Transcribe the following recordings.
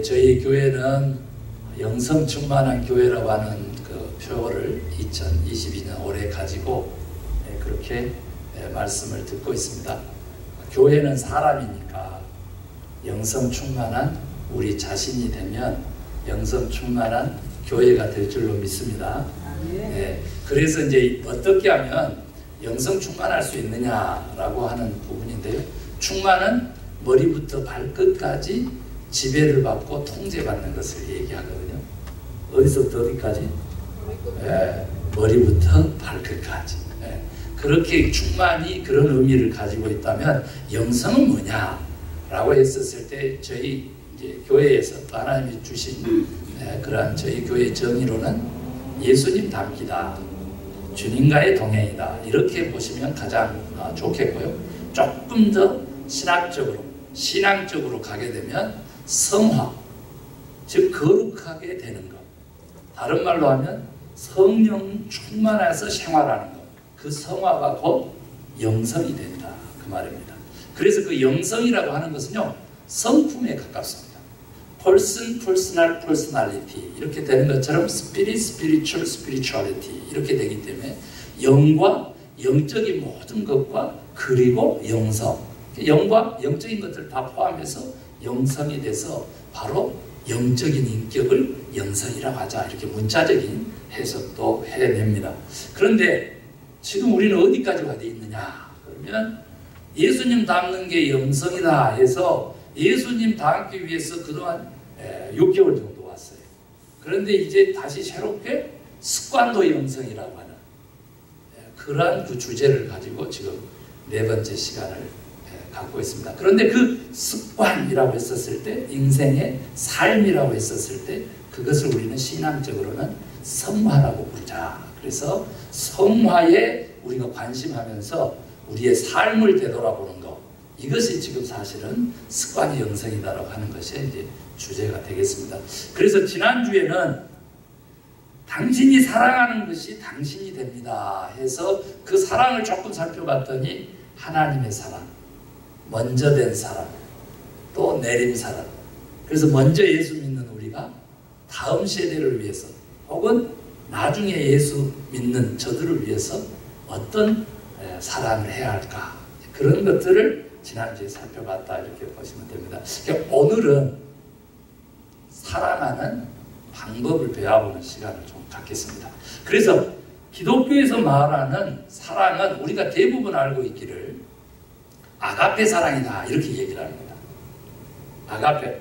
저희 교회는 영성 충만한 교회라고 하는 그 표를 2022년 올해 가지고 그렇게 말씀을 듣고 있습니다. 교회는 사람이니까 영성 충만한 우리 자신이 되면 영성 충만한 교회가 될 줄로 믿습니다. 그래서 이제 어떻게 하면 영성 충만할 수 있느냐라고 하는 부분인데요. 충만은 머리부터 발끝까지 지배를 받고 통제받는 것을 얘기하거든요. 어디서부터 어디까지? 머리부터 발끝까지. 그렇게 충만히 그런 의미를 가지고 있다면 영성은 뭐냐라고 했었을 때 저희 이제 교회에서 하나님이 주신 그러한 저희 교회의 정의로는 예수님 닮기다, 주님과의 동행이다, 이렇게 보시면 가장 좋겠고요. 조금 더 신앙적으로 가게 되면 성화, 즉 거룩하게 되는 것, 다른 말로 하면 성령 충만해서 생활하는 것, 그 성화가 곧 영성이 된다, 그 말입니다. 그래서 그 영성이라고 하는 것은요, 성품에 가깝습니다. person, personal, personality 이렇게 되는 것처럼 spirit, spiritual, spirituality 이렇게 되기 때문에 영과 영적인 모든 것과 그리고 영성, 영과 영적인 것들을 다 포함해서 영성이 돼서 바로 영적인 인격을 영성이라고 하자, 이렇게 문자적인 해석도 해냅니다. 그런데 지금 우리는 어디까지 와 있느냐 그러면 예수님 닮는 게 영성이다 해서 예수님 닮기 위해서 그동안 6개월 정도 왔어요. 그런데 이제 다시 새롭게 습관도 영성이라고 하는 그러한 그 주제를 가지고 지금 4번째 시간을 갖고 있습니다. 그런데 그 습관이라고 했었을 때, 인생의 삶이라고 했었을 때 그것을 우리는 신앙적으로는 성화라고 부르자. 그래서 성화에 우리가 관심하면서 우리의 삶을 되돌아보는 것, 이것이 지금 사실은 습관이 영성이다라고 하는 것이 이제 주제가 되겠습니다. 그래서 지난주에는 당신이 사랑하는 것이 당신이 됩니다 해서 그 사랑을 조금 살펴봤더니 하나님의 사랑, 먼저 된 사랑, 또 내림 사랑. 그래서 먼저 예수 믿는 우리가 다음 세대를 위해서 혹은 나중에 예수 믿는 저들을 위해서 어떤 사랑을 해야 할까, 그런 것들을 지난주에 살펴봤다, 이렇게 보시면 됩니다. 그러니까 오늘은 사랑하는 방법을 배워보는 시간을 좀 갖겠습니다. 그래서 기독교에서 말하는 사랑은 우리가 대부분 알고 있기를 아가페 사랑이다, 이렇게 얘기를 합니다. 아가페,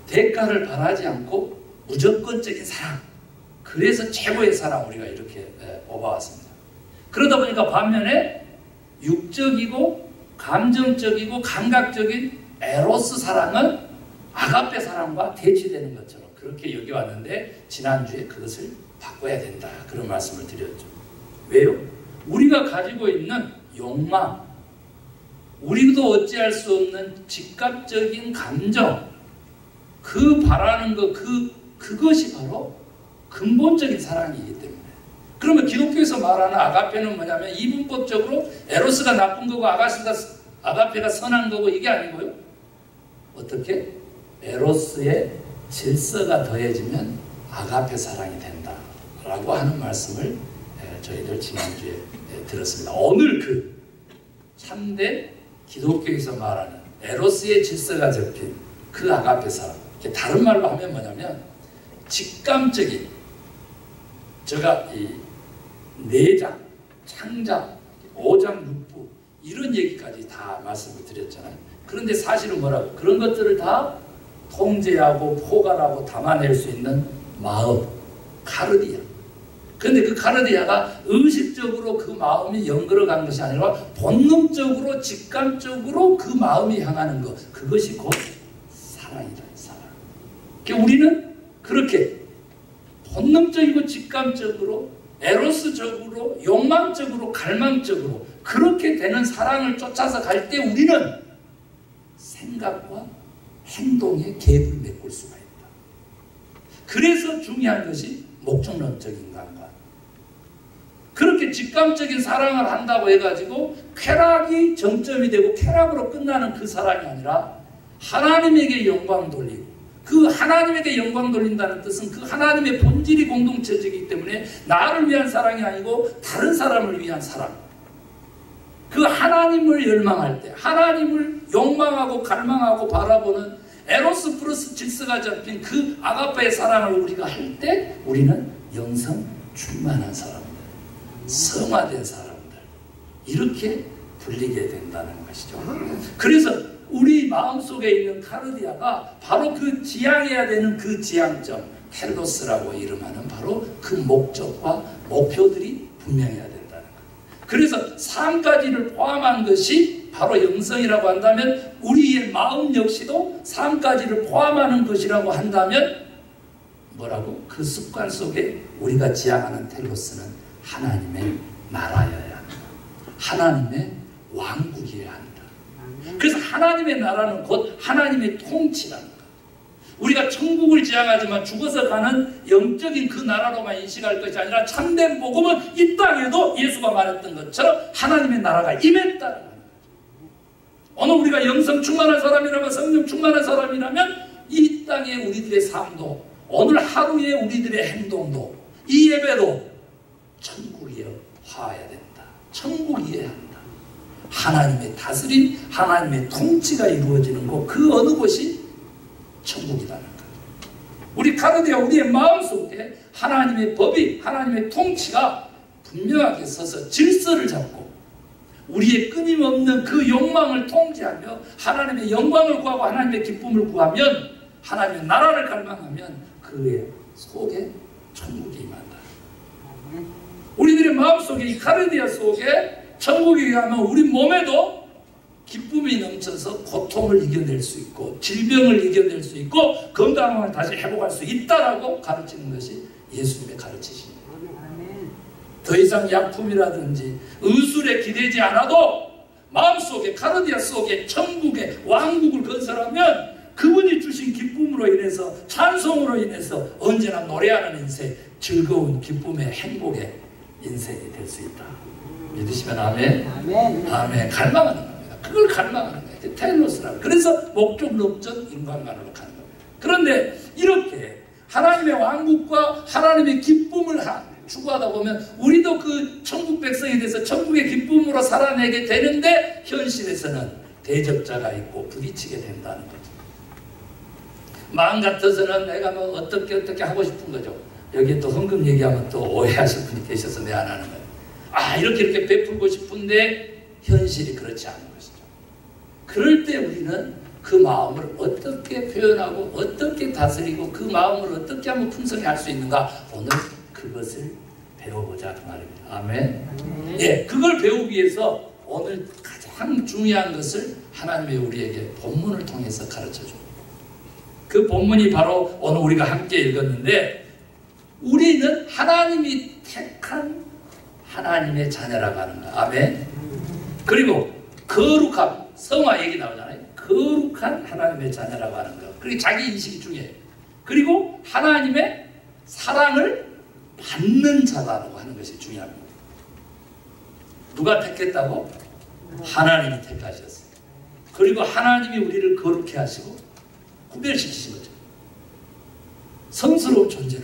대가를 바라지 않고 무조건적인 사랑, 그래서 최고의 사랑, 우리가 이렇게 뽑아왔습니다. 그러다 보니까 반면에 육적이고 감정적이고 감각적인 에로스 사랑은 아가페 사랑과 대치되는 것처럼 그렇게 여겨왔는데, 지난주에 그것을 바꿔야 된다, 그런 말씀을 드렸죠. 왜요? 우리가 가지고 있는 욕망, 우리도 어찌할 수 없는 직감적인 감정, 그 바라는 것, 그것이 바로 근본적인 사랑이기 때문에. 그러면 기독교에서 말하는 아가페는 뭐냐면 이분법적으로 에로스가 나쁜 거고 아가페가 선한 거고, 이게 아니고요. 어떻게? 에로스의 질서가 더해지면 아가페 사랑이 된다라고 하는 말씀을 저희들 지난주에 들었습니다. 오늘 그 참된 기독교에서 말하는 에로스의 질서가 잡힌 그 아가페 사랑, 다른 말로 하면 뭐냐면 직감적인, 제가 이 내장, 창작, 오장, 육부 이런 얘기까지 다 말씀을 드렸잖아요. 그런데 사실은 뭐라고? 그런 것들을 다 통제하고 포괄하고 담아낼 수 있는 마음, 카르디아. 그런데 그 카르디아가 의식적으로 그 마음이 연결어 간 것이 아니라 본능적으로 직감적으로 그 마음이 향하는 것, 그것이 곧 사랑이다, 사랑. 그러니까 우리는 그렇게 본능적이고 직감적으로 에로스적으로 욕망적으로 갈망적으로 그렇게 되는 사랑을 쫓아서 갈 때 우리는 생각과 행동의 갭을 메꿀 수가 있다. 그래서 중요한 것이 목적론적인 감각. 그렇게 직감적인 사랑을 한다고 해가지고 쾌락이 정점이 되고 쾌락으로 끝나는 그 사랑이 아니라 하나님에게 영광 돌리고 그 하나님에게 영광 돌린다는 뜻은 그 하나님의 본질이 공동체적이기 때문에 나를 위한 사랑이 아니고 다른 사람을 위한 사랑. 그 하나님을 열망할 때, 하나님을 욕망하고 갈망하고 바라보는 에로스 플러스 질서가 잡힌 그 아가페의 사랑을 우리가 할 때 우리는 영성 충만한 사람들, 성화된 사람들, 이렇게 불리게 된다는 것이죠. 그래서 우리 마음속에 있는 카르디아가 바로 그 지향해야 되는 그 지향점, 텔로스라고 이름하는 바로 그 목적과 목표들이 분명해야 된다는 거예요. 그래서 3가지를 포함한 것이 바로 영성이라고 한다면 우리의 마음 역시도 3가지를 포함하는 것이라고 한다면 뭐라고? 그 습관 속에 우리가 지향하는 텔로스는 하나님의 나라여야 한다. 하나님의 왕국이어야 한다. 그래서 하나님의 나라는 곧 하나님의 통치라는 것. 우리가 천국을 지향하지만 죽어서 가는 영적인 그 나라로만 인식할 것이 아니라 참된 복음은 이 땅에도 예수가 말했던 것처럼 하나님의 나라가 임했다는 거예요. 오늘 우리가 영성 충만한 사람이라면, 성령 충만한 사람이라면 이 땅의 우리들의 삶도, 오늘 하루의 우리들의 행동도, 이 예배도 천국이어야 된다. 천국이어야 한다. 하나님의 다스림, 하나님의 통치가 이루어지는 곳, 그 어느 곳이 천국이라는 것. 우리 카르디아, 우리의 마음속에 하나님의 법이, 하나님의 통치가 분명하게 서서 질서를 잡고 우리의 끊임없는 그 욕망을 통제하며 하나님의 영광을 구하고 하나님의 기쁨을 구하면, 하나님의 나라를 갈망하면 그의 속에 천국이 임한다. 우리들의 마음속에, 이 카르디아 속에 천국이 임하면 우리 몸에도 기쁨이 넘쳐서 고통을 이겨낼 수 있고 질병을 이겨낼 수 있고 건강을 다시 회복할 수 있다라고 가르치는 것이 예수님의 가르치십니다. 더 이상 약품이라든지 의술에 기대지 않아도 마음속에, 카르디아 속에 천국의 왕국을 건설하면 그분이 주신 기쁨으로 인해서, 찬송으로 인해서 언제나 노래하는 인생, 즐거운 기쁨의 행복의 인생이 될 수 있다. 믿으시면 아멘. 아멘. 아멘. 갈망하는 겁니다. 그걸 갈망하는 거예요. 텔로스라고. 그래서 목적론적 인간관으로 가는 겁니다. 그런데 이렇게 하나님의 왕국과 하나님의 기쁨을 추구하다 보면 우리도 그 천국 백성이 돼서 천국의 기쁨으로 살아내게 되는데 현실에서는 대적자가 있고 부딪히게 된다는 거죠. 마음 같아서는 내가 뭐 어떻게 하고 싶은 거죠. 여기에 또 헌금 얘기하면 또 오해하실 분이 계셔서 내가 안 하는 거예요. 아, 이렇게 베풀고 싶은데 현실이 그렇지 않은 것이죠. 그럴 때 우리는 그 마음을 어떻게 표현하고 어떻게 다스리고 그 마음을 어떻게 하면 풍성히 할 수 있는가, 오늘 그것을 배워보자 그 말입니다. 아멘. 예, 그걸 배우기 위해서 오늘 가장 중요한 것을 하나님이 우리에게 본문을 통해서 가르쳐줍니다. 그 본문이 바로 오늘 우리가 함께 읽었는데, 우리는 하나님이 택한 하나님의 자녀라고 하는 거야. 아멘. 그리고 거룩함, 성화 얘기 나오잖아요. 거룩한 하나님의 자녀라고 하는 거. 그리고 자기 인식이 중요해요. 그리고 하나님의 사랑을 받는 자라고 하는 것이 중요합니다. 누가 택했다고? 하나님이 택하셨어요. 그리고 하나님이 우리를 거룩해 하시고 구별시키신 거죠. 성스러운 존재로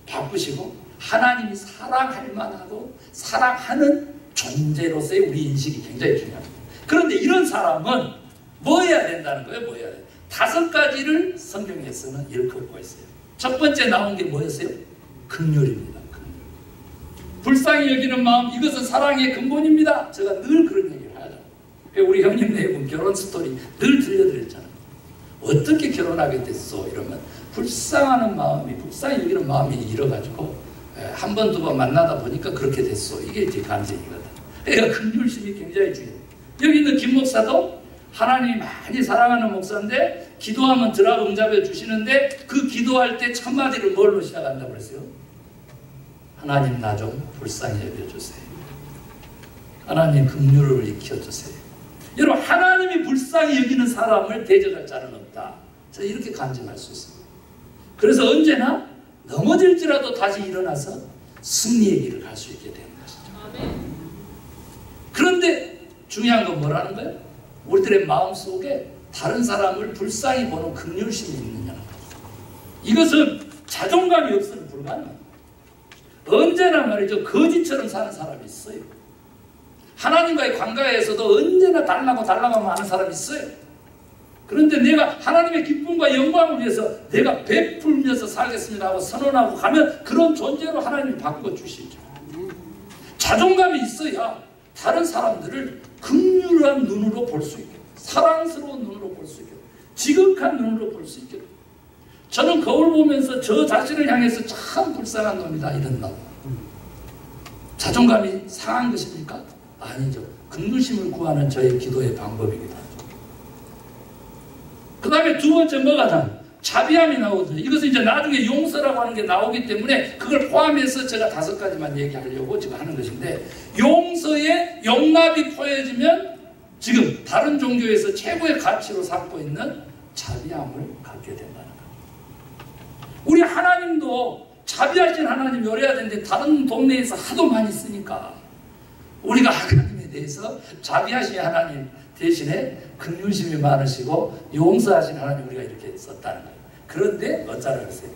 바꾸시고 하나님이 사랑할 만하고 사랑하는 존재로서의 우리 인식이 굉장히 중요합니다. 그런데 이런 사람은 뭐 해야 된다는 거예요? 뭐 해야 돼요? 5가지를 성경에서는 일컫고 있어요. 첫 번째 나온 게 뭐였어요? 긍휼입니다. 불쌍히 여기는 마음, 이것은 사랑의 근본입니다. 제가 늘 그런 얘기를 하죠. 우리 형님 네 분 결혼 스토리 늘 들려드렸잖아요. 어떻게 결혼하게 됐어? 이러면 불쌍하는 마음이, 불쌍히 여기는 마음이 일어가지고 한 번, 두 번 만나다 보니까 그렇게 됐어. 이게 이제 감정이거든. 그러니까 긍휼심이 굉장히 중요해요. 여기 있는 김 목사도 하나님이 많이 사랑하는 목사인데 기도하면 응답해 주시는데 그 기도할 때 첫 마디를 뭘로 시작한다고 그랬어요? 하나님 나 좀 불쌍히 여겨주세요. 하나님 긍휼을 익혀주세요. 여러분, 하나님이 불쌍히 여기는 사람을 대적할 자는 없다. 저는 이렇게 간증할 수 있습니다. 그래서 언제나 넘어질지라도 다시 일어나서 승리의 길을 갈 수 있게 되는 것이죠. 그런데 중요한 건 뭐라는 거예요? 우리들의 마음속에 다른 사람을 불쌍히 보는 긍휼심이 있느냐는 거예요. 이것은 자존감이 없으면 불가능합니다. 언제나 말이죠. 거지처럼 사는 사람이 있어요. 하나님과의 관계에서도 언제나 달라고 하는 사람이 있어요. 그런데 내가 하나님의 기쁨과 영광을 위해서 내가 베풀면서 살겠습니다 하고 선언하고 가면 그런 존재로 하나님이 바꿔주시죠. 자존감이 있어야 다른 사람들을 긍휼한 눈으로 볼 수 있게, 사랑스러운 눈으로 볼 수 있게, 지극한 눈으로 볼 수 있게. 저는 거울 보면서 저 자신을 향해서 참 불쌍한 놈이다 이런다. 자존감이 상한 것입니까? 아니죠. 긍휼심을 구하는 저의 기도의 방법이기도 하죠. 그 다음에 두 번째 뭐가 나? 자비함이 나오죠. 이것은 이제 나중에 용서라고 하는 게 나오기 때문에 그걸 포함해서 제가 5가지만 얘기하려고 지금 하는 것인데, 용서에 용납이 포함해지면 지금 다른 종교에서 최고의 가치로 삼고 있는 자비함을 갖게 된다는 거예요. 우리 하나님도 자비하신 하나님 요래야 되는데 다른 동네에서 하도 많이 쓰니까 우리가 하나님에 대해서 자비하신 하나님 대신에 긍휼심이 많으시고 용서하신 하나님 우리가 이렇게 썼다는 거예요. 그런데 어쩌라 그러세요?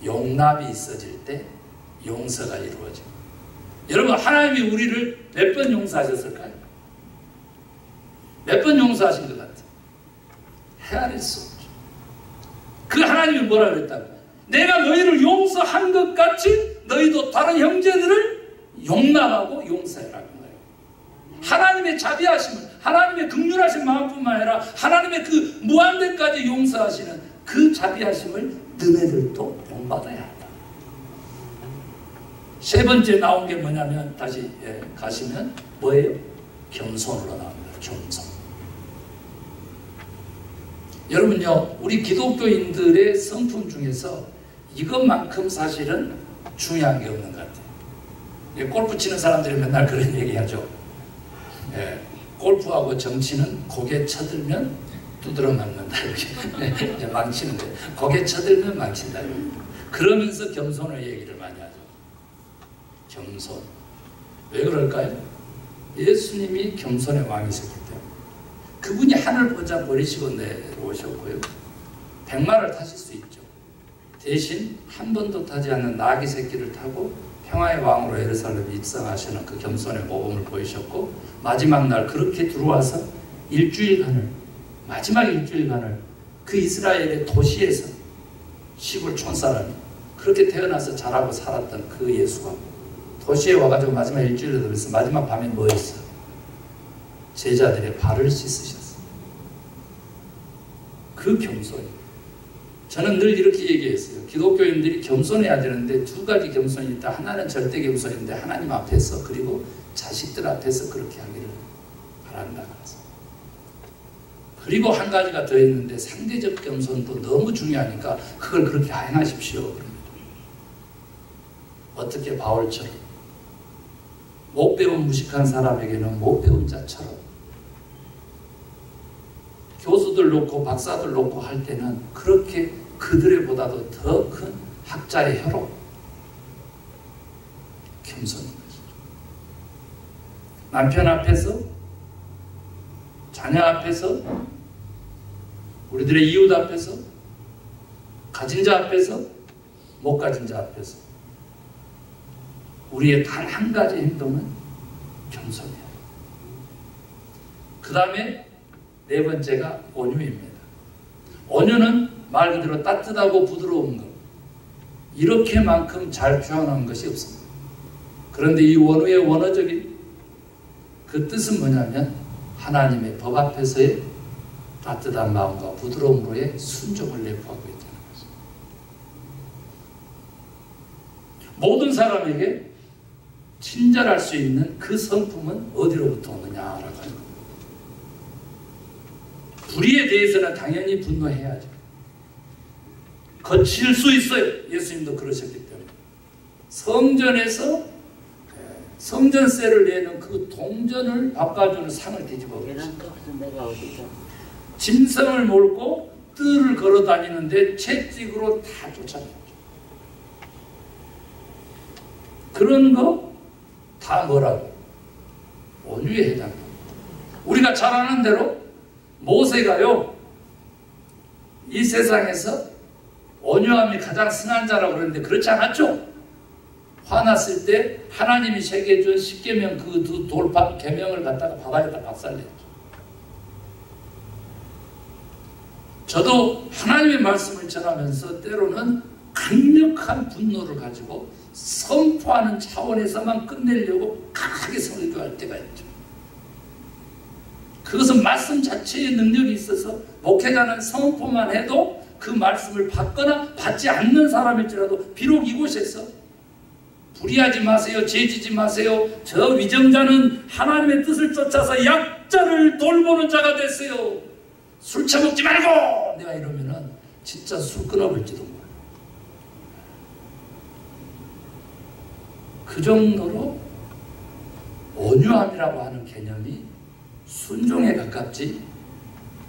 용납이 있어질 때 용서가 이루어져요. 여러분, 하나님이 우리를 몇 번 용서하셨을까요? 몇 번 용서하신 것 같아요? 헤아릴 수 없죠. 그 하나님이 뭐라 그랬다고? 내가 너희를 용서한 것 같이 너희도 다른 형제들을 용납하고 용서해라는 거예요. 하나님의 자비하심을, 하나님의 긍휼하신 마음뿐만 아니라 하나님의 그 무한대까지 용서하시는 그 자비하심을 너희들도 본받아야 한다. 세 번째 나온 게 뭐냐면, 다시 가시면 뭐예요? 겸손으로 나옵니다. 겸손. 여러분요, 우리 기독교인들의 성품 중에서 이것만큼 사실은 중요한 게 없는 것 같아요. 골프 치는 사람들이 맨날 그런 얘기하죠. 골프하고 정치는 고개 쳐들면 두드러 맞는다. 이렇게 망치는데 고개 쳐들면 망친다. 그러면서 겸손을 얘기를 많이 하죠. 겸손. 왜 그럴까요? 예수님이 겸손의 왕이셨기 때문에. 그분이 하늘 보자 버리시고 내려오셨고요. 백마를 타실 수 있죠. 대신 한 번도 타지 않는 나귀 새끼를 타고 평화의 왕으로 예루살렘에 입성하시는 그 겸손의 모범을 보이셨고, 마지막 날 그렇게 들어와서 마지막 일주일간을 그 이스라엘의 도시에서 시골 촌사람이 그렇게 태어나서 자라고 살았던 그 예수가 도시에 와가지고 마지막 일주일에 들어서 마지막 밤에 뭐 했어요? 제자들의 발을 씻으셨어요. 그 겸손이. 저는 늘 이렇게 얘기했어요. 기독교인들이 겸손해야 되는데 두 가지 겸손이 있다. 하나는 절대 겸손인데 하나님 앞에서, 그리고 자식들 앞에서 그렇게 하기를 바란다. 그리고 한 가지가 더 있는데 상대적 겸손도 너무 중요하니까 그걸 그렇게 행하십시오. 어떻게 바울처럼 못 배운 무식한 사람에게는 못 배운 자처럼, 교수들 놓고 박사들 놓고 할 때는 그렇게 그들보다도 더 큰 학자의 혀로 겸손인 것이죠. 남편 앞에서, 자녀 앞에서, 우리들의 이웃 앞에서, 가진 자 앞에서, 못 가진 자 앞에서 우리의 단 한 가지 행동은 겸손이에요. 그 다음에 네 번째가 온유입니다. 온유는 말 그대로 따뜻하고 부드러운 것, 이렇게만큼 잘 표현한 것이 없습니다. 그런데 이 원어의 원어적인 그 뜻은 뭐냐면 하나님의 법 앞에서의 따뜻한 마음과 부드러움으로의 순종을 내포하고 있다는 것입니다. 모든 사람에게 친절할 수 있는 그 성품은 어디로부터 오느냐라고 하는 겁니다. 불의에 대해서는 당연히 분노해야죠. 거칠 수 있어요. 예수님도 그러셨기 때문에. 성전에서 성전세를 내는 그 동전을 바꿔주는 상을 뒤집어 버렸어요. 짐승을 몰고 뜰을 걸어 다니는데 채찍으로 다 쫓아냈죠. 그런 거 다 뭐라고? 온유에 해당합니다. 우리가 잘 아는 대로 모세가요, 이 세상에서 온유함이 가장 승한 자라고 그러는데 그렇지 않았죠? 화났을 때 하나님이 세계에 준 십계명 그 두 돌파 계명을 갖다가 바닥에다 박살냈죠. 저도 하나님의 말씀을 전하면서 때로는 강력한 분노를 가지고 선포하는 차원에서만 끝내려고 강하게 설교할 때가 있죠. 그것은 말씀 자체의 능력이 있어서 목회자는 선포만 해도 그 말씀을 받거나 받지 않는 사람일지라도 비록 이곳에서 불의하지 마세요, 죄지지 마세요, 저 위정자는 하나님의 뜻을 쫓아서 약자를 돌보는 자가 됐어요, 술 처먹지 말고, 내가 이러면은 진짜 술 끊어볼지도 몰라. 그 정도로 온유함이라고 하는 개념이 순종에 가깝지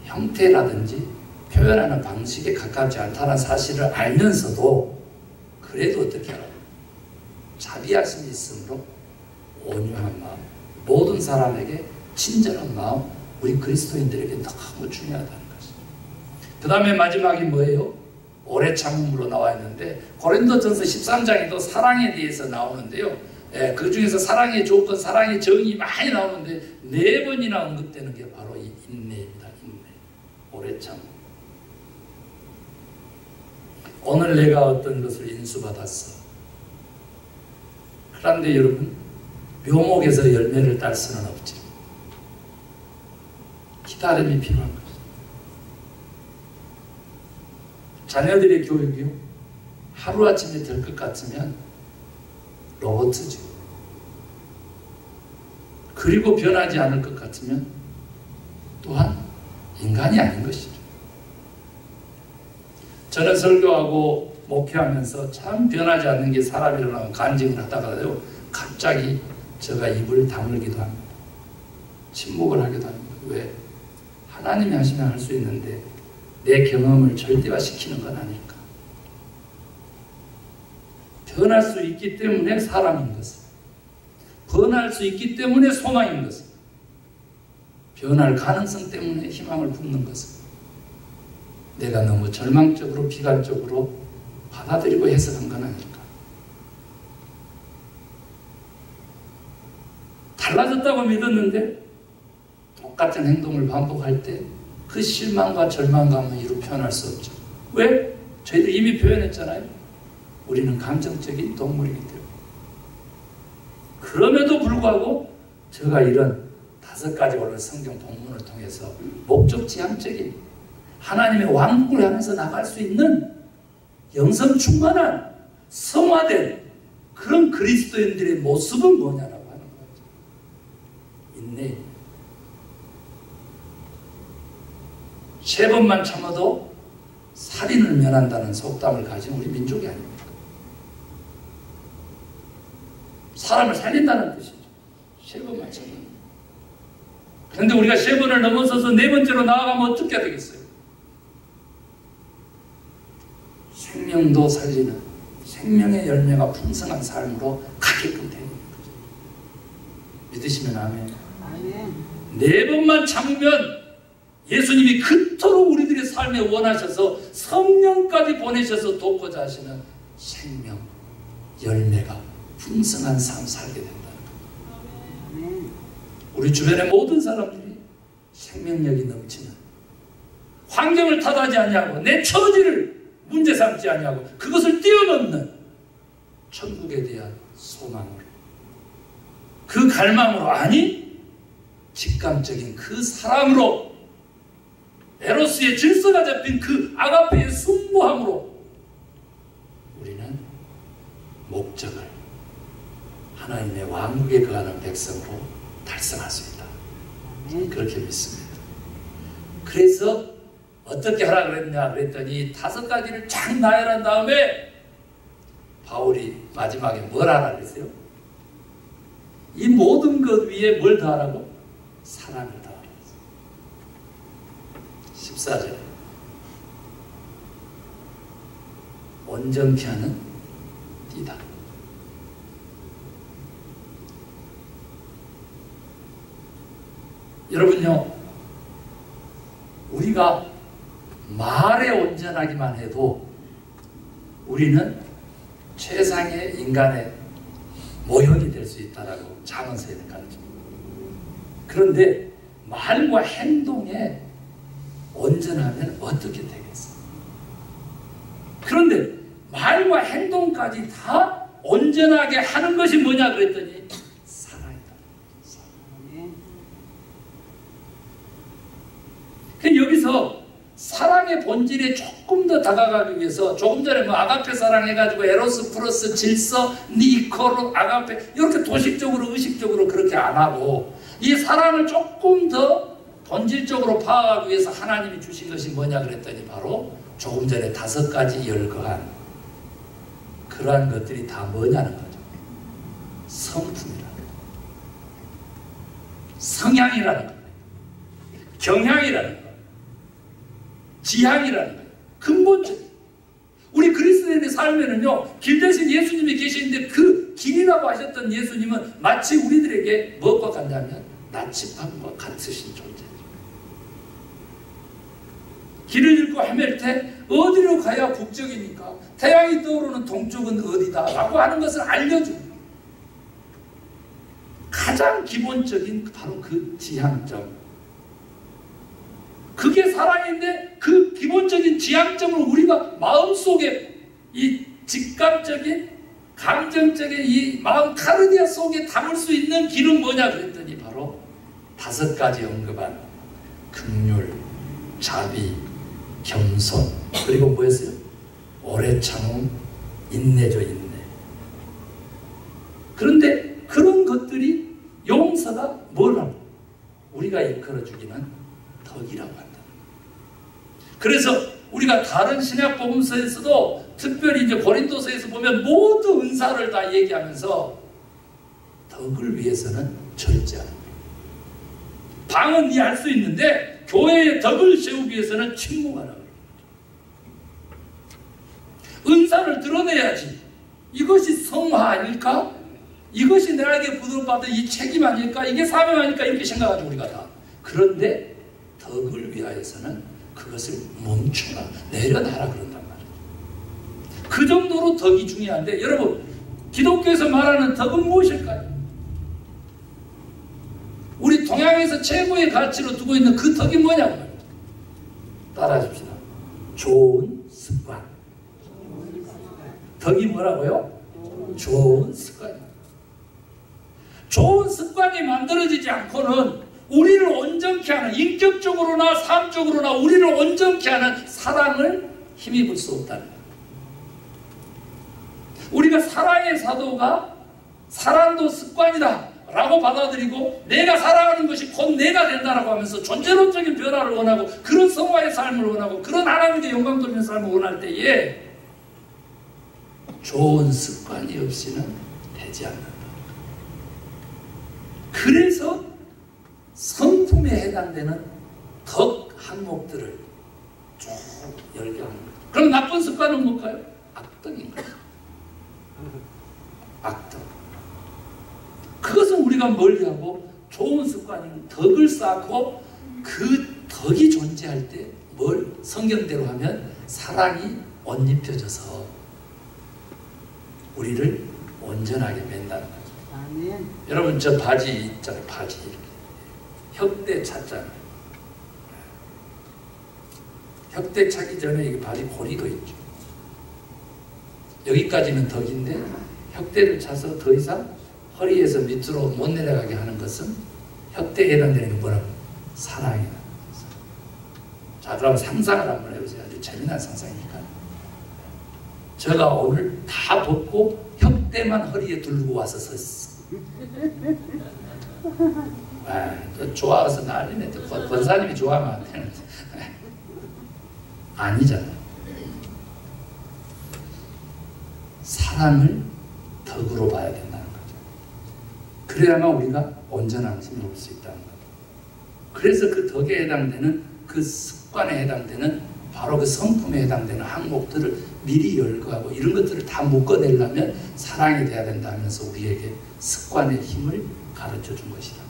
형태라든지 표현하는 방식에 가깝지 않다는 사실을 알면서도 그래도 어떻게 하라고? 자비하심이 있으므로 온유한 마음, 모든 사람에게 친절한 마음, 우리 그리스도인들에게 너무 중요하다는 것이죠. 그 다음에 마지막이 뭐예요? 오래 참음으로 나와 있는데 고린도전서 13장에도 사랑에 대해서 나오는데요. 그 중에서 사랑의 조건, 사랑의 정의 많이 나오는데 4번이나 언급되는 게 바로 이 인내입니다. 인내. 오래 참음. 오늘 내가 어떤 것을 인수받았어. 그런데 여러분, 묘목에서 열매를 딸 수는 없지. 기다림이 필요한 것이죠. 자녀들의 교육이요, 하루아침에 될 것 같으면 로봇이죠. 그리고 변하지 않을 것 같으면 또한 인간이 아닌 것이죠. 저는 설교하고 목회하면서 참 변하지 않는 게 사람이라고 간증을 하다가요, 갑자기 제가 입을 다물기도 합니다. 침묵을 하기도 합니다. 왜? 하나님이 하시면 할 수 있는데 내 경험을 절대화시키는 건 아닐까. 변할 수 있기 때문에 사람인 것은, 변할 수 있기 때문에 소망인 것은, 변할 가능성 때문에 희망을 품는 것은 내가 너무 절망적으로 비관적으로 받아들이고 해석한 건 아닐까. 달라졌다고 믿었는데 똑같은 행동을 반복할 때 그 실망과 절망감은 이루 표현할 수 없죠. 왜? 저희들 이미 표현했잖아요. 우리는 감정적인 동물이기 때문에. 그럼에도 불구하고 제가 이런 5가지 오늘 성경 본문을 통해서 목적지향적인 하나님의 왕국을 향해서 나갈 수 있는 영성 충만한 성화된 그런 그리스도인들의 모습은 뭐냐라고 하는 거죠. 인내. 3번만 참아도 살인을 면한다는 속담을 가진 우리 민족이 아닙니까? 사람을 살린다는 뜻이죠. 3번만 참아도. 그런데 우리가 3번을 넘어서서 4번째로 나아가면 어떻게 되겠어요? 생명도 살리는 생명의 열매가 풍성한 삶으로 가게끔 되는 거죠. 믿으시면 아멘. 아멘. 4번만 참으면 예수님이 그토록 우리들의 삶에 원하셔서 성령까지 보내셔서 돕고자 하시는 생명, 열매가 풍성한 삶 살게 된다는 거예요. 우리 주변의 모든 사람들이 생명력이 넘치는, 환경을 탓하지 않냐고, 내 처지를 문제 삼지 않냐고, 그것을 뛰어넘는 천국에 대한 소망으로, 그 갈망으로, 아니 직감적인 그 사랑으로, 에로스의 질서가 잡힌 그 아가페의 순무함으로 우리는 목적을 하나님의 왕국에 거하는 백성으로 달성할 수 있다. 그렇게 믿습니다. 그래서 어떻게 하라 그랬냐 그랬더니 5가지를 쫙 나열한 다음에 바울이 마지막에 뭘 하라 그랬어요? 이 모든 것 위에 뭘 더하라고? 사랑을 더하라. 14절. 온전케 하는 띠다. 여러분요, 우리가 말에 온전하기만 해도 우리는 최상의 인간의 모형이 될 수 있다라고 잠언서에는 가르칩니다. 그런데 말과 행동에 온전하면 어떻게 되겠어요? 그런데 말과 행동까지 다 온전하게 하는 것이 뭐냐 그랬더니 사랑이다. 여기서 사랑의 본질에 조금 더 다가가기 위해서 조금 전에 뭐 아가페 사랑 해가지고 에로스 플러스 질서 니코로 아가페 이렇게 도식적으로 의식적으로 그렇게 안 하고 이 사랑을 조금 더 본질적으로 파악하기 위해서 하나님이 주신 것이 뭐냐 그랬더니 바로 조금 전에 5가지 열거한 그러한 것들이 다 뭐냐는 거죠. 성품이라는 거예요. 성향이라는 거예요. 경향이라는 거예요. 지향이라는 거예요. 근본적인. 우리 그리스도인의 삶에는요, 길 대신 예수님이 계시는데 그 길이라고 하셨던 예수님은 마치 우리들에게 무엇과 같냐면 나치판과 같으신 존재죠. 길을 잃고 헤맬 때 어디로 가야 북쪽입니까? 태양이 떠오르는 동쪽은 어디다? 라고 하는 것을 알려줍니다. 가장 기본적인 바로 그 지향점. 그게 사랑인데 그 기본적인 지향점을 우리가 마음속에 이 직감적인 감정적인 이 마음 카르디아 속에 담을 수 있는 길은 뭐냐 그랬더니 바로 5가지 언급한 긍휼, 자비, 겸손, 그리고 뭐였어요? 오래 참음, 인내죠, 인내. 그런데 그런 것들이 용서가 뭐라고? 우리가 일컬어주기는 덕이라고 한다. 그래서 우리가 다른 신약 복음서에서도 특별히 이제 고린도서에서 보면 모두 은사를 다 얘기하면서 덕을 위해서는 절제하는 거예요. 방은 이해할 수 있는데 교회의 덕을 세우기 위해서는 침묵하라고 해요. 은사를 드러내야지. 이것이 성화 아닐까? 이것이 나에게 부름받은 이 책임 아닐까? 이게 사명 아닐까? 이렇게 생각하죠, 우리가 다. 그런데 덕을 위하여서는 그것을 멈춰라, 내려놔라 그런단 말이에요. 그 정도로 덕이 중요한데 여러분, 기독교에서 말하는 덕은 무엇일까요? 우리 동양에서 최고의 가치로 두고 있는 그 덕이 뭐냐고 말이에요. 따라해 줍시다. 좋은 습관. 덕이 뭐라고요? 좋은 습관입니다. 좋은 습관이 만들어지지 않고는 우리를 온전케 하는, 인격적으로나 삶적으로나 우리를 온전케 하는 사랑을 힘입을 수 없다는 거예요. 우리가 사랑의 사도가 사랑도 습관이다 라고 받아들이고 내가 사랑하는 것이 곧 내가 된다라고 하면서 존재론적인 변화를 원하고 그런 성화의 삶을 원하고 그런 하나님께 영광 돌리는 삶을 원할 때에 좋은 습관이 없이는 되지 않는다. 그래서 성품에 해당되는 덕 항목들을 쭉 열게 하는 거예요. 그럼 나쁜 습관은 뭘까요? 악덕인 거예요. 악덕. 그것은 우리가 멀리하고 좋은 습관인 덕을 쌓고 그 덕이 존재할 때 뭘 성경대로 하면 사랑이 옷 입혀져서 우리를 온전하게 맨다는 거죠. 아멘. 여러분 저 바지 있잖아요. 바지 혁대 찼잖아요. 혁대 차기 전에 이 바지 고리도 있죠. 여기까지는 덕인데 혁대를 차서 더 이상 허리에서 밑으로 못 내려가게 하는 것은 혁대에 해당되는 게 뭐라고? 사랑이다. 자, 그럼 상상을 한번 해보세요. 아주 재미난 상상이니까. 제가 오늘 다 벗고 혁대만 허리에 들고 와서 섰어. 좋아서 난리네. 권사님이 좋아하면 안 되는데. 아니잖아요. 사랑을 덕으로 봐야 된다는 거죠. 그래야만 우리가 온전한 힘을 얻을 수 있다는 거죠. 그래서 그 덕에 해당되는 그 습관에 해당되는 바로 그 성품에 해당되는 항목들을 미리 열거하고 이런 것들을 다 묶어내려면 사랑이 돼야 된다 하면서 우리에게 습관의 힘을 가르쳐 준 것이다.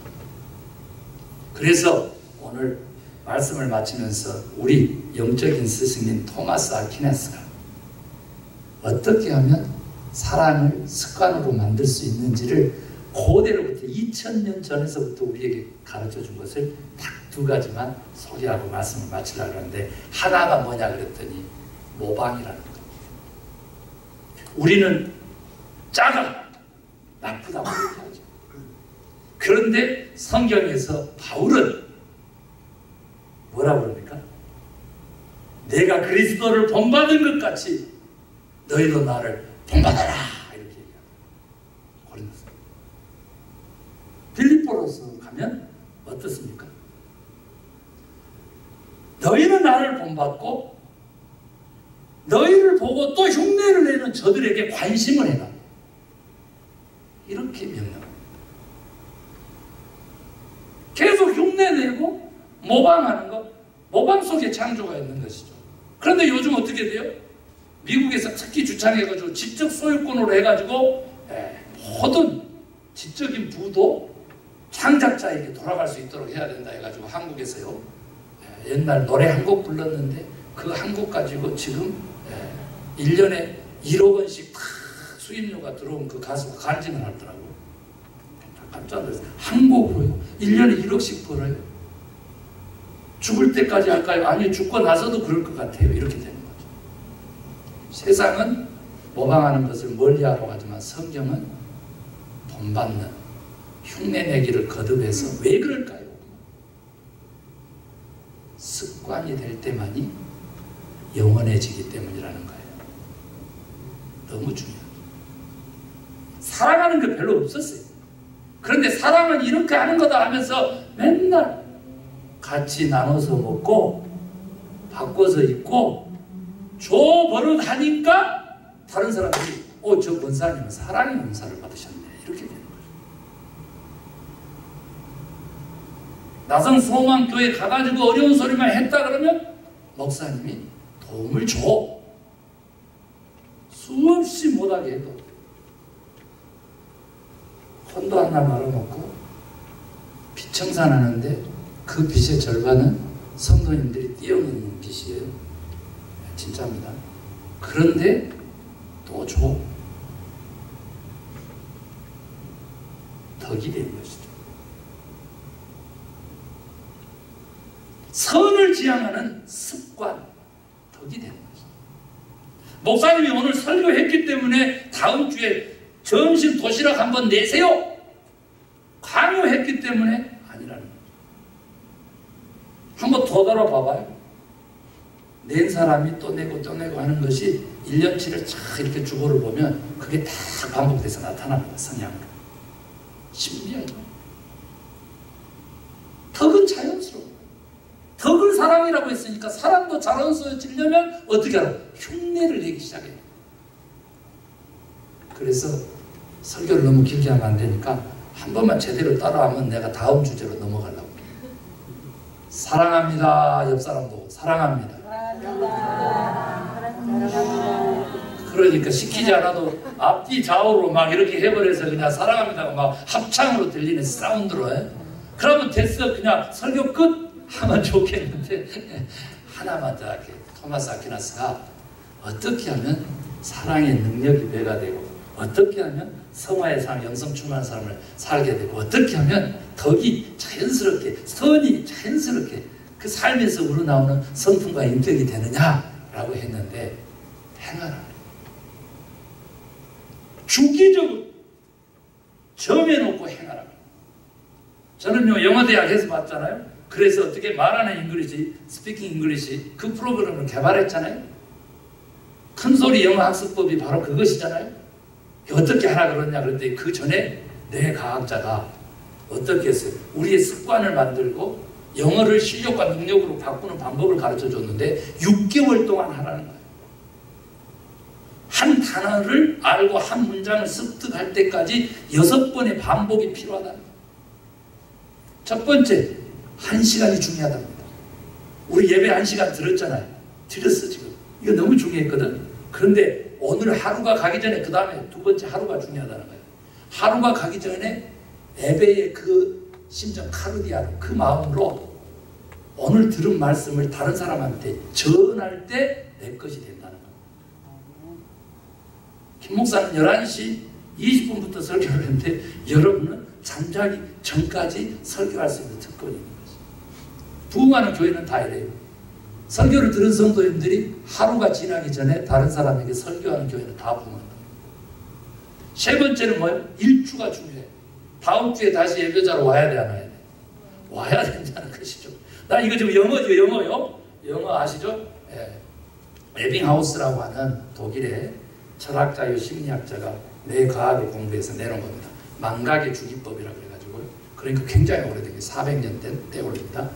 그래서 오늘 말씀을 마치면서 우리 영적인 스승인 토마스 아퀴나스가 어떻게 하면 사랑을 습관으로 만들 수 있는지를 고대로부터 2000년 전에서부터 우리에게 가르쳐 준 것을 딱 2가지만 소개하고 말씀을 마치려고 하는데, 하나가 뭐냐 그랬더니 모방이라는 것. 우리는 작아, 나쁘다고 얘기하죠. 그런데 성경에서 바울은 뭐라고 그럽니까? 내가 그리스도를 본받은 것 같이 너희도 나를 본받아라, 이렇게 얘기합니다. 고린도서. 빌립보로서 가면 어떻습니까? 너희는 나를 본받고 너희를 보고 또 흉내를 내는 저들에게 관심을 해라, 이렇게 명령합니다. 계속 흉내내고 모방하는 것, 모방 속에 창조가 있는 것이죠. 그런데 요즘 어떻게 돼요? 미국에서 특히 주창해가지고 지적 소유권으로 해가지고 모든 지적인 부도 창작자에게 돌아갈 수 있도록 해야 된다 해가지고 한국에서요, 옛날 노래 한 곡 불렀는데 그 한 곡 가지고 지금 1년에 1억 원씩 다 수입료가 들어온 그 가수가 간증을 하더라고요. 깜짝 놀랐어요. 한 곡으로요 1년에 1억씩 벌어요. 죽을 때까지 할까요? 아니, 죽고 나서도 그럴 것 같아요. 이렇게 되는 거죠. 세상은 모방하는 것을 멀리하라고 하지만 성경은 본받는, 흉내내기를 거듭해서. 왜 그럴까요? 습관이 될 때만이 영원해지기 때문이라는 거예요. 너무 중요해요. 사랑하는 게 별로 없었어요. 그런데 사랑은 이렇게 하는 거다 하면서 맨날 같이 나눠서 먹고 바꿔서 입고 줘 버릇 하니까 다른 사람들이 저 권사님은 사랑의 은사를 받으셨네, 이렇게 되는 거죠. 나성 소망교회 가가지고 어려운 소리만 했다 그러면 목사님이 도움을 줘. 수없이 못하게 해도 콘도 하나 말아먹고 빚 청산하는데 그 빚의 절반은 성도님들이 띄어놓는 빚이에요. 진짜입니다. 그런데 또 줘. 덕이 되는 것이죠. 선을 지향하는 습관, 덕이 되는 것이죠. 목사님이 오늘 설교했기 때문에 다음 주에 점심 도시락 한번 내세요, 강요했기 때문에 아니라는 거죠. 한번 더 돌아봐봐요. 낸 사람이 또 내고 또 내고 하는 것이 1년치를 쫙 이렇게 주고를 보면 그게 다 반복돼서 나타납니다. 성향으로. 신기하죠. 덕은 자연스러워. 덕을 사랑이라고 했으니까 사랑도 자연스러워지려면 어떻게 하라? 흉내를 내기 시작해요. 그래서 설교를 너무 길게 하면 안 되니까 한 번만 제대로 따라하면 내가 다음 주제로 넘어가려고. 사랑합니다. 옆 사람도 사랑합니다. 그러니까 시키지 않아도 앞뒤 좌우로 막 이렇게 해버려서 그냥 사랑합니다가 막 합창으로 들리는 사운드로 해. 그러면 됐어. 그냥 설교 끝 하면 좋겠는데 하나만 더 할게. 토마스 아퀴나스가 어떻게 하면 사랑의 능력이 배가 되고 어떻게 하면 성화의 삶, 영성 충만한 삶을 살게 되고 어떻게 하면 덕이 자연스럽게, 선이 자연스럽게 그 삶에서 우러나오는 성품과 인격이 되느냐라고 했는데 행하라. 주기적으로 정해놓고 행하라. 저는요 영어대학에서 봤잖아요. 그래서 어떻게 말하는 잉글리시, 스피킹 잉글리시 그 프로그램을 개발했잖아요. 큰소리 영어 학습법이 바로 그것이잖아요. 어떻게 하라 그러냐 그랬더니 그 전에 뇌과학자가 어떻게 했어요? 우리의 습관을 만들고 영어를 실력과 능력으로 바꾸는 방법을 가르쳐줬는데 6개월 동안 하라는 거예요. 한 단어를 알고 한 문장을 습득할 때까지 6번의 반복이 필요하다는 거예요. 첫 번째, 1시간이 중요하답니다. 우리 예배 1시간 들었잖아요. 들었어 지금. 이거 너무 중요했거든. 그런데 오늘 하루가 가기 전에 그 다음에 두 번째 하루가 중요하다는 거예요. 하루가 가기 전에 예배의 그 심정 카르디아로 그 마음으로 오늘 들은 말씀을 다른 사람한테 전할 때 내 것이 된다는 겁니다. 김 목사는 11시 20분부터 설교를 했는데 여러분은 잠자기 전까지 설교할 수 있는 특권이 있는 거죠. 부흥하는 교회는 다 이래요. 설교를 들은 성도님들이 하루가 지나기 전에 다른 사람에게 설교하는 교회는 다 부흥한다. 세 번째는 뭐예요? 일주가 중요해. 다음 주에 다시 예배자로 와야 돼, 안 와야 돼? 와야 된다는 것이죠. 나 이거 지금 영어죠, 영어요. 영어 아시죠? 예. 에빙하우스라고 하는 독일의 철학자요 심리학자가 뇌과학을 공부해서 내놓은 겁니다. 망각의 주기법이라고 그래가지고, 그러니까 굉장히 오래된 게 400년 된 때올립니다.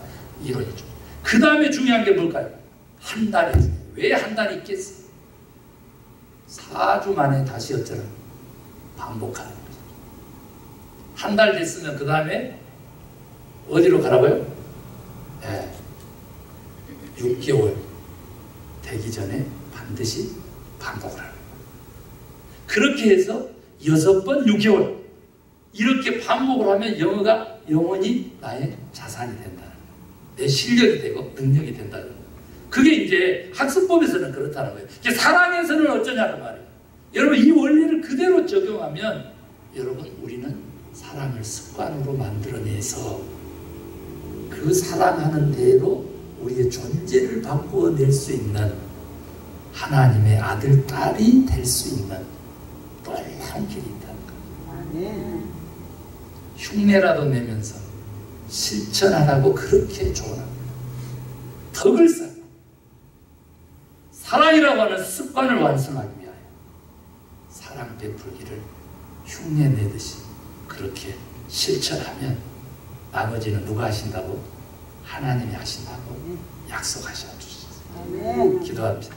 이론이죠. 그 다음에 중요한 게 뭘까요? 한 달이 중요해요. 왜 한 달이 있겠어요? 4주 만에 다시 어쩌나 반복하는 거죠. 한 달 됐으면 그 다음에 어디로 가라고요? 네. 6개월 되기 전에 반드시 반복을 하는 거예요. 그렇게 해서 6번 6개월 이렇게 반복을 하면 영어가 영원히 나의 자산이 된다는 거예요. 내 실력이 되고 능력이 된다는 거예요. 그게 이제 학습법에서는 그렇다는 거예요. 이제 사랑에서는 어쩌냐는 말이에요. 여러분 이 원리를 그대로 적용하면 여러분 우리는 사랑을 습관으로 만들어내서 그 사랑하는 대로 우리의 존재를 바꾸어낼 수 있는 하나님의 아들, 딸이 될 수 있는 놀라운 길이 있다는 거예요. 흉내라도 내면서 실천하라고 그렇게 조언합니다. 덕을 쌓고 사랑이라고 하는 습관을 완성하기 위하여 사랑 베풀기를 흉내 내듯이 그렇게 실천하면 나머지는 누가 하신다고? 하나님이 하신다고 약속하셔 주시죠. 기도합니다.